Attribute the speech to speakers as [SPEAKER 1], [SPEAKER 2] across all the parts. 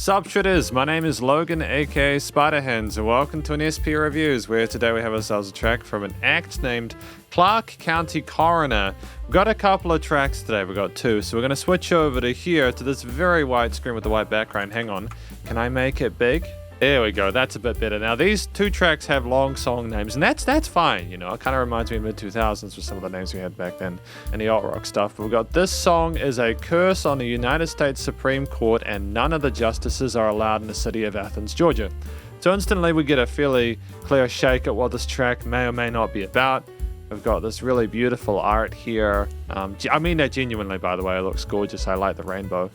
[SPEAKER 1] Sup Shredders, my name is Logan aka Spiderhands and welcome to an SP Reviews where today we have ourselves a track from an act named Clarke County Coroner. We've got a couple of tracks today, we've got two, so we're going to switch over to here to this very white screen with the white background. Hang on, can I make it big? There we go, that's a bit better. Now these two tracks have long song names and that's fine, you know, it kind of reminds me of mid-2000s with some of the names we had back then and the alt rock stuff. But we've got this song is a curse on the United States Supreme Court and none of the justices are allowed in the city of Athens, Georgia. So instantly we get a fairly clear shake at what this track may or may not be about. We've got this really beautiful art here. I mean that genuinely, by the way, it looks gorgeous. I like the rainbow.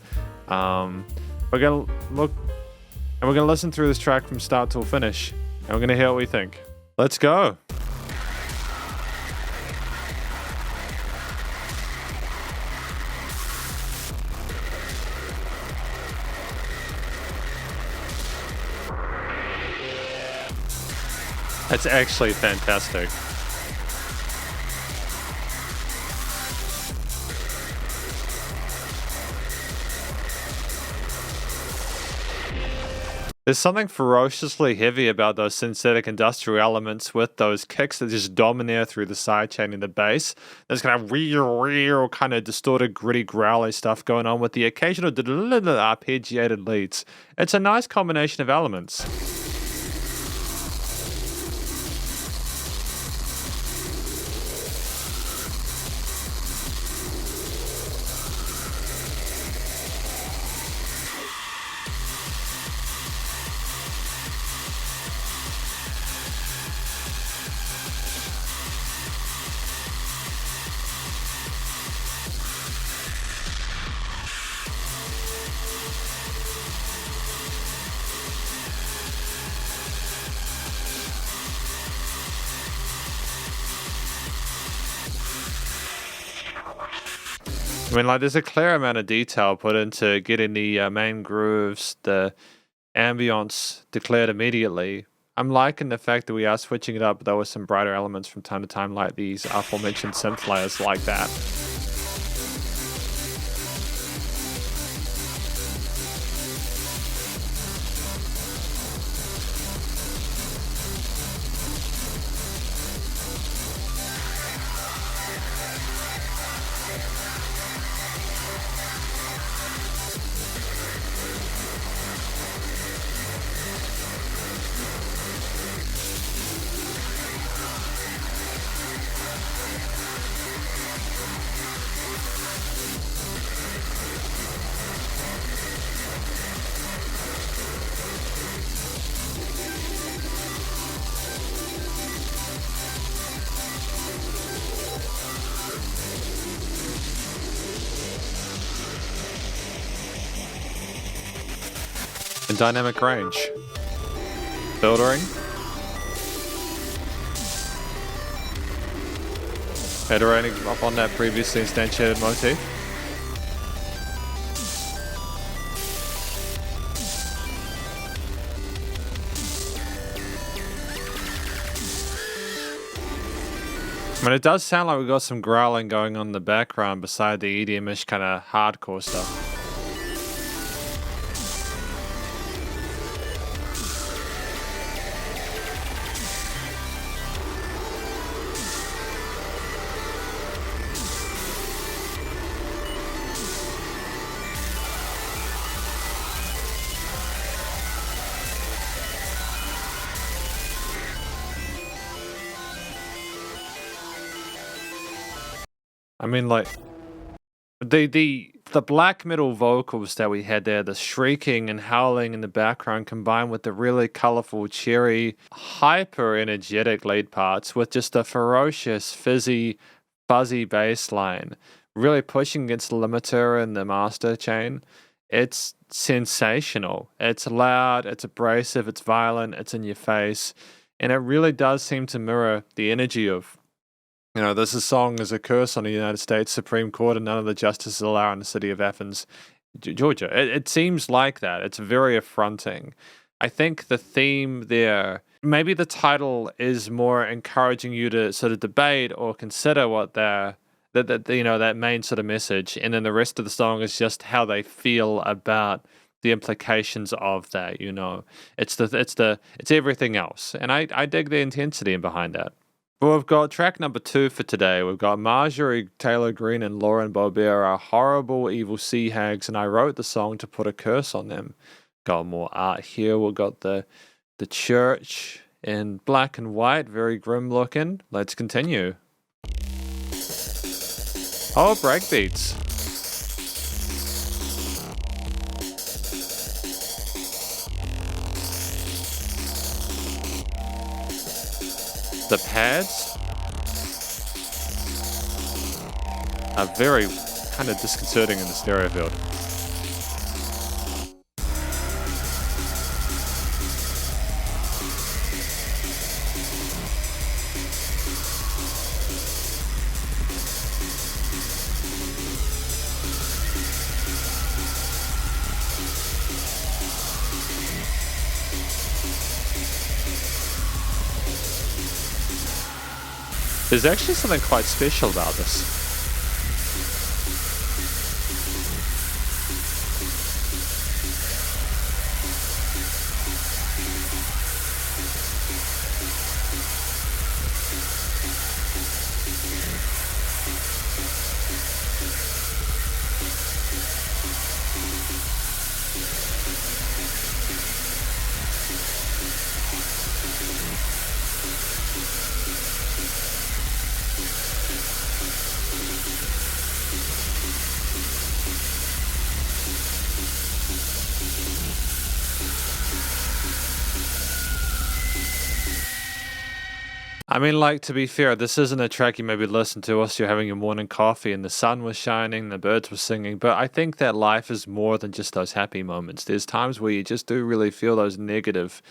[SPEAKER 1] We're gonna look and we're going to listen through this track from start till finish. And we're going to hear what we think. Let's go. That's actually fantastic. There's something ferociously heavy about those synthetic industrial elements with those kicks that just domineer through the sidechain and the bass. There's kind of real kind of distorted, gritty, growly stuff going on with the occasional arpeggiated leads. It's a nice combination of elements. I mean, like, there's a clear amount of detail put into getting the main grooves, the ambience declared immediately. I'm liking the fact that we are switching it up, though, with some brighter elements from time to time, like these aforementioned synth layers like that. And dynamic range. Filtering. Iterating up on that previously instantiated motif. I mean, it does sound like we've got some growling going on in the background beside the EDM-ish kind of hardcore stuff. I mean, like, the black metal vocals that we had there, the shrieking and howling in the background combined with the really colorful, cheery, hyper-energetic lead parts with just a ferocious, fizzy, fuzzy bass line, really pushing against the limiter and the master chain. It's sensational. It's loud, it's abrasive, it's violent, it's in your face, and it really does seem to mirror the energy of, you know, this song is a curse on the United States Supreme Court and none of the justices allow in the city of Athens, Georgia. It seems like that. It's very affronting. I think the theme there, maybe the title is more encouraging you to sort of debate or consider what that you know, that main sort of message, and then the rest of the song is just how they feel about the implications of that, you know. It's everything else. And I dig the intensity behind that. But we've got track number 2 for today. We've got Marjorie, Taylor Greene, and Lauren Boebert are horrible, evil Seahags, and I wrote the song to put a curse on them. Got more art here. We've got the church in black and white, very grim looking. Let's continue. Oh, breakbeats. The pads are very kind of disconcerting in the stereo field. There's actually something quite special about this. I mean, like, to be fair, this isn't a track you maybe listen to whilst you're having your morning coffee and the sun was shining, the birds were singing, but I think that life is more than just those happy moments. There's times where you just do really feel those negative,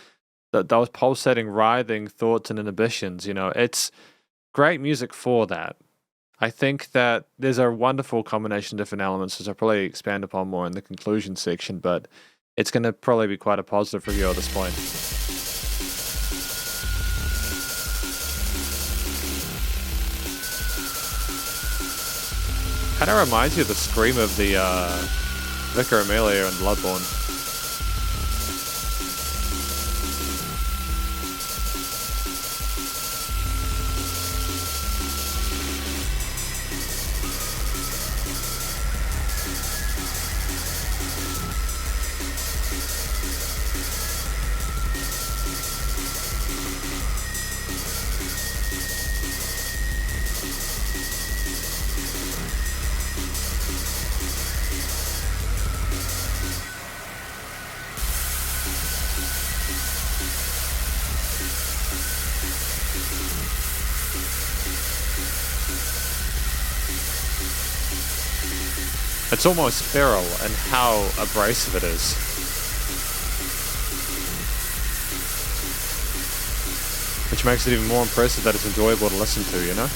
[SPEAKER 1] those pulsating, writhing thoughts and inhibitions, you know. It's great music for that. I think that there's a wonderful combination of different elements, which I'll probably expand upon more in the conclusion section, but it's going to probably be quite a positive review at this point. Kind of reminds you of the scream of the Vicar Amelia in Bloodborne. It's almost feral in how abrasive it is. Which makes it even more impressive that it's enjoyable to listen to, you know?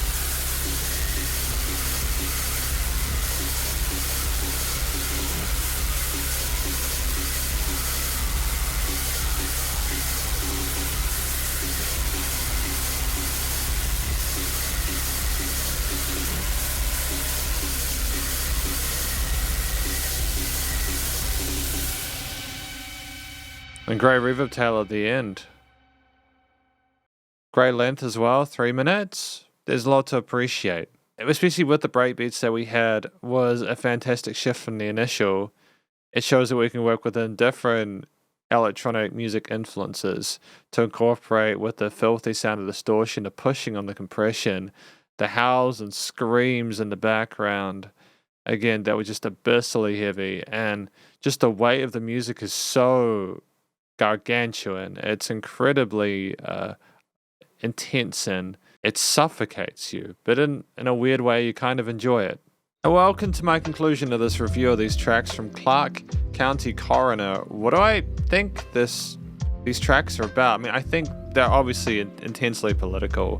[SPEAKER 1] And great reverb tail at the end. Great length as well, 3 minutes. There's a lot to appreciate. Especially with the breakbeats that we had was a fantastic shift from the initial. It shows that we can work within different electronic music influences to incorporate with the filthy sound of distortion, the pushing on the compression, the howls and screams in the background. Again, that was just abyssally heavy, and just the weight of the music is so gargantuan. It's incredibly intense, and it suffocates you, but in a weird way you kind of enjoy it. And welcome to my conclusion of this review of these tracks from Clarke County Coroner. What do I think these tracks are about? I mean, I think they're obviously intensely political.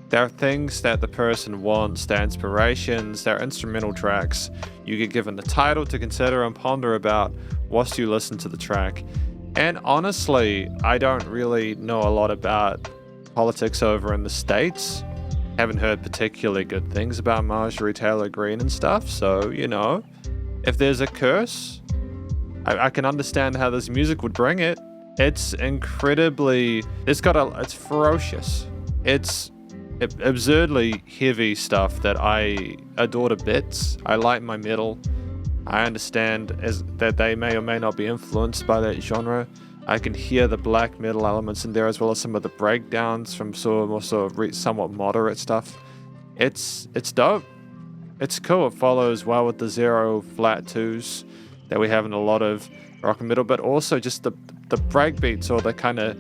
[SPEAKER 1] There are things that the person wants, they're inspirations, they're instrumental tracks. You get given the title to consider and ponder about whilst you listen to the track. And honestly, I don't really know a lot about politics over in the States. Haven't heard particularly good things about Marjorie Taylor Greene and stuff. So, you know, if there's a curse, I can understand how this music would bring it. It's ferocious. It's absurdly heavy stuff that I adore to bits. I like my metal. I understand that they may or may not be influenced by that genre. I can hear the black metal elements in there, as well as some of the breakdowns from somewhat moderate stuff. It's dope. It's cool. It follows well with the 0 flat 2s that we have in a lot of rock and metal, but also just the breakbeats, or the kind of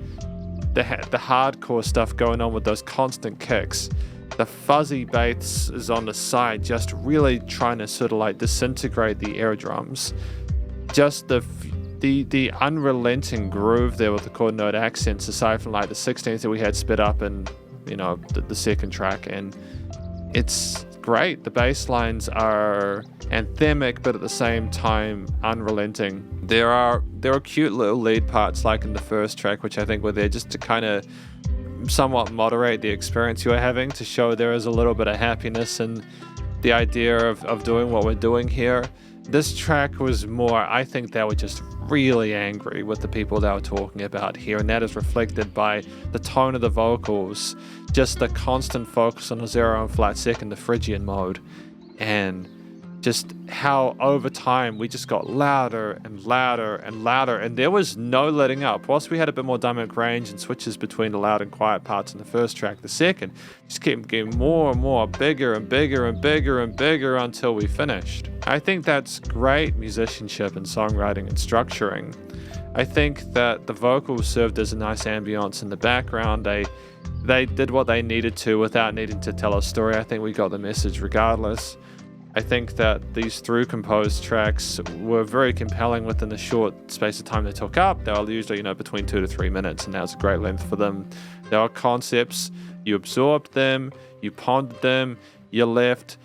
[SPEAKER 1] the hardcore stuff going on with those constant kicks. The fuzzy bass is on the side, just really trying to sort of like disintegrate the air drums. Just the unrelenting groove there with the chord note accents, aside from like the 16th that we had sped up in, the second track, and it's great. The bass lines are anthemic, but at the same time unrelenting. There are cute little lead parts like in the first track, which I think were there just to kind of somewhat moderate the experience you're having, to show there is a little bit of happiness and the idea of doing what we're doing here. This track was more, I think they were just really angry with the people they were talking about here, and that is reflected by the tone of the vocals, just the constant focus on the 0 and flat second, the Phrygian mode, and just how over time we just got louder and louder and louder, and there was no letting up. Whilst we had a bit more dynamic range and switches between the loud and quiet parts in the first track, the second just kept getting more and more, bigger and bigger and bigger and bigger until we finished. I think that's great musicianship and songwriting and structuring. I think that the vocals served as a nice ambience in the background. They did what they needed to without needing to tell a story. I think we got the message regardless. I think that these through-composed tracks were very compelling within the short space of time they took up. They were usually, between 2 to 3 minutes, and that was a great length for them. There were concepts, you absorbed them, you pondered them, you left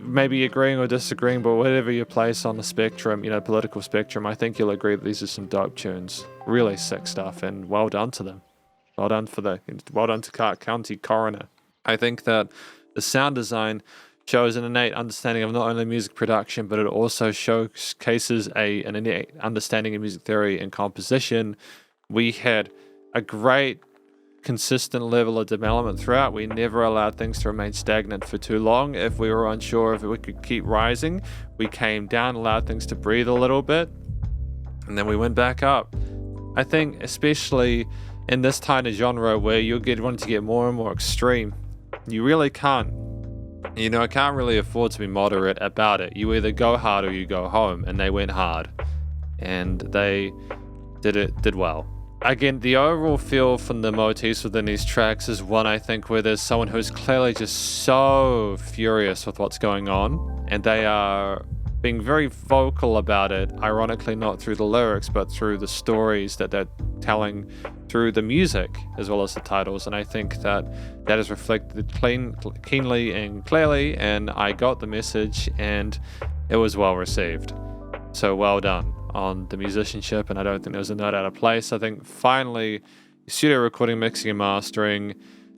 [SPEAKER 1] maybe agreeing or disagreeing, but whatever your place on the spectrum, political spectrum, I think you'll agree that these are some dope tunes. Really sick stuff, and well done to them. Well done to Clarke County Coroner. I think that the sound design shows an innate understanding of not only music production, but it also showcases an innate understanding of music theory and composition. We had a great, consistent level of development throughout. We never allowed things to remain stagnant for too long. If we were unsure if we could keep rising, we came down, allowed things to breathe a little bit, and then we went back up. I think especially in this kind of genre where you're wanting to get more and more extreme, you really can't. I can't really afford to be moderate about it. You either go hard or you go home, and they went hard, and they did well. Again, the overall feel from the motifs within these tracks is one, I think, where there's someone who's clearly just so furious with what's going on, and they are being very vocal about it, ironically not through the lyrics, but through the stories that they're telling through the music, as well as the titles. And I think that is reflected keenly and clearly, and I got the message, and it was well received. So well done on the musicianship, and I don't think there was a note out of place. I think finally, studio recording, mixing and mastering,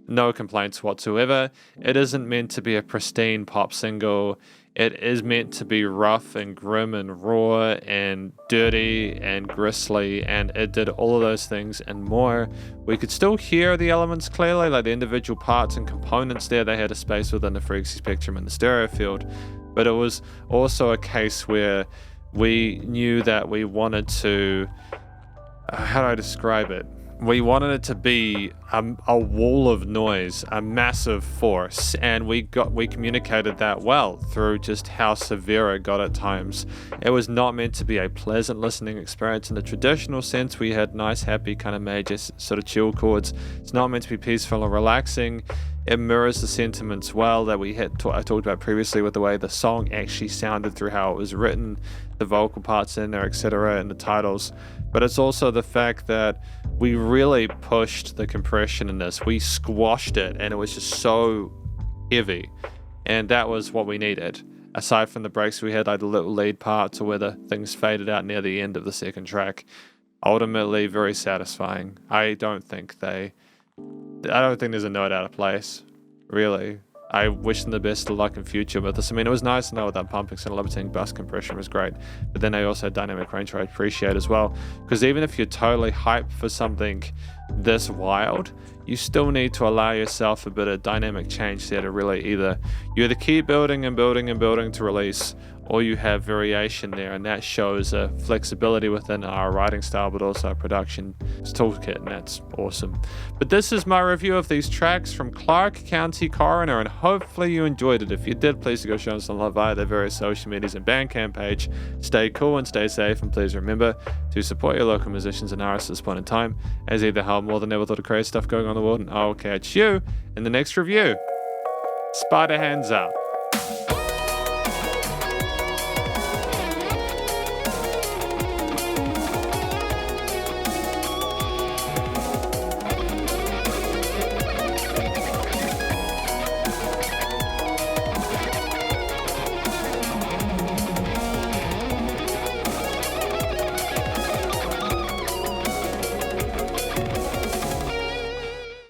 [SPEAKER 1] no complaints whatsoever. It isn't meant to be a pristine pop single. It is meant to be rough and grim and raw and dirty and grisly, and it did all of those things and more. We could still hear the elements clearly, like the individual parts and components there. They had a space within the frequency spectrum and the stereo field, but it was also a case where we knew that we wanted to, how do I describe it? We wanted it to be a wall of noise, a massive force, and we communicated that well through just how severe it got at times. It was not meant to be a pleasant listening experience in the traditional sense. We had nice, happy, kind of major sort of chill chords. It's not meant to be peaceful or relaxing. It mirrors the sentiments well that I talked about previously with the way the song actually sounded through how it was written, the vocal parts in there, etc., and the titles. But it's also the fact that we really pushed the compression in this. We squashed it, and it was just so heavy. And that was what we needed. Aside from the breaks we had, like the little lead parts or where the things faded out near the end of the second track. Ultimately, very satisfying. I don't think there's a note out of place, really. I wish them the best of luck in future with this. I mean, it was nice to know that pumping center limiting bus compression was great, but then they also had dynamic range, I appreciate as well, because even if you're totally hyped for something this wild, you still need to allow yourself a bit of dynamic change there to really you either keep building and building and building to release, or you have variation there, and that shows a flexibility within our writing style, but also our production toolkit, and that's awesome. But this is my review of these tracks from Clarke County Coroner, and hopefully you enjoyed it. If you did, please go show them some love via their various social medias and Bandcamp page. Stay cool and stay safe, and please remember to support your local musicians and artists at this point in time, as either how more than ever thought of crazy stuff going on in the world, and I'll catch you in the next review. Spiderhands out.